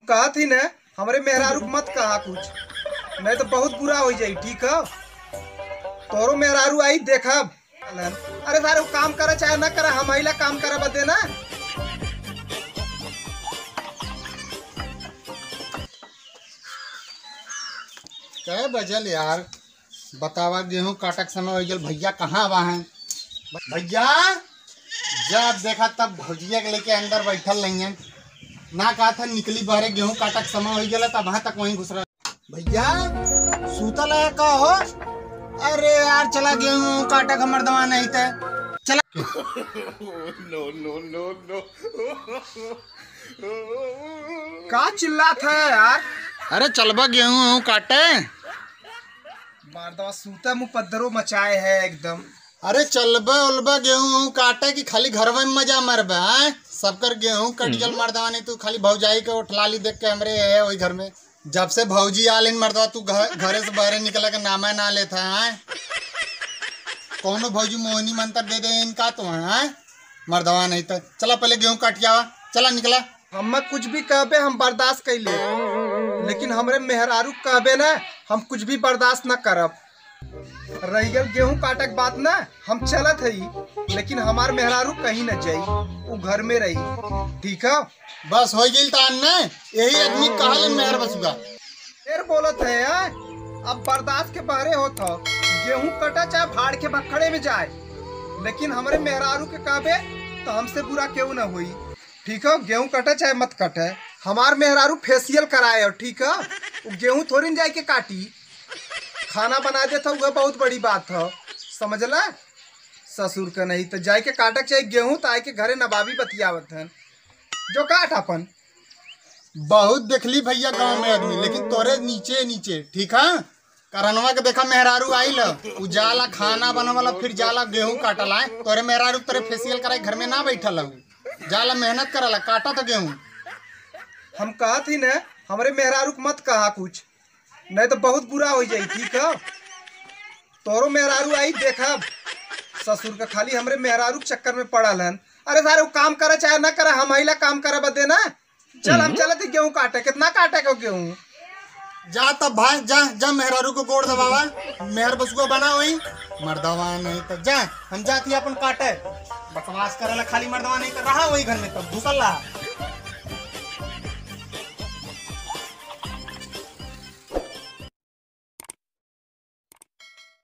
कहा थी ना हमरे मेहरारू को मत कहा कुछ, नहीं तो बहुत बुरा हो जाई। ठीक है, तोरो मेहरारू आई देखा। अरे सारे काम करे चाहे ना करे, हम अइला काम करे बदे ना। क्या बजल यार, बतावा गेहूं काटक समय हो गया। भैया कहाँ बा हैं? भैया जब देखा तब भौजिया के लेके अंदर बैठल नहीं है। ना कहा था निकली बाहरे, गेहूं काटक समय हो गया तब वहां तक वहीं घुस रहा। भैया सूतल है का हो? अरे यार चला गेहूं काटक हमर दवा नहीं थे चला। नो नो नो नो का चिल्लात है यार? अरे चलबा गेहूं काटे। मारदवा सूता मुँह पद्दरो मचाए है एकदम। अरे चलबा उलबा गेहूं काटे कि खाली घर में मजा मरबे हैं? सबकर गेहूं कटियल मर्दवा नहीं, तू खाली भौजाई के उठलाली देख के हमरे है वही घर में। जब से भौजी आलिन मर्दवा तू घरे से बाहर निकला के नामा ना लेता है। कौनो भौजी मोहनी मंत्र दे दे इनका तो है मर्दवा नहीं तो। चला पहले गेहूं काटिया, चला निकला। हम कुछ भी कहबे हम बर्दाश्त कैले, लेकिन हमरे मेहरारू कहबे ना हम कुछ भी बर्दाश्त न करब। रही गल गेहूं काटक बात ना, हम चलत है लेकिन हमार मेहरारू कहीं न जाई, वो घर में रही। ठीक है, बस हो गई तान ने यही आदमी कहल मेहर बसुगा। फिर बोलत है अब बर्दाश्त के बारे होता। गेहूं कटा चाहे भाड़ के बखड़े में जाए, लेकिन हमारे मेहरारू के कहबे तो हमसे बुरा क्यों न हुई। ठीक है, गेहूं कटे चाहे मत कटे, हमार मेहरारू फेशियल कराए। और ठीक है, गेहूं थोड़ी न जाए के काटी, खाना बना देता वह बहुत बड़ी बात है, समझला? ससुर का नहीं तो जाए के काटक चाहिए गेहूं, तो आए के घरे नवाबी बतियावत है जो काट अपन। बहुत देखली भैया गांव में आदमी, लेकिन तोरे नीचे नीचे। ठीक है, करनवा के देखा मेहरारू आई ल, उ जाला खाना बनवाला फिर जाला गेहूं काटला है। तोरे मेहरारू तोरे फेशियल कराए घर में ना बैठल हूँ, जाला मेहनत करला काटा तो गेहूं। हम कहा थी ना हमारे मेहरारू को मत कहा कुछ, नहीं तो बहुत बुरा हो जाई। ठीक है, तोरो मेहरारू आई देखा। ससुर का खाली हमरे मेहरारू चक्कर में पड़ल हन। अरे सारे वो काम करे चाहे ना करे, हम अइला काम करे बदे ना। चल हम चलत गेहूं काटे, कितना काटे को गेहूं। जा तब भाई जा जा मेहरारू को गोड़ दबावा, मेहर बसुआ बना वही मर्दवा नहीं तो जा। हम जाती अपन काटे, बकवास करे खाली मर्दवा नहीं तो रहा वही घर में तब घुसल रहा।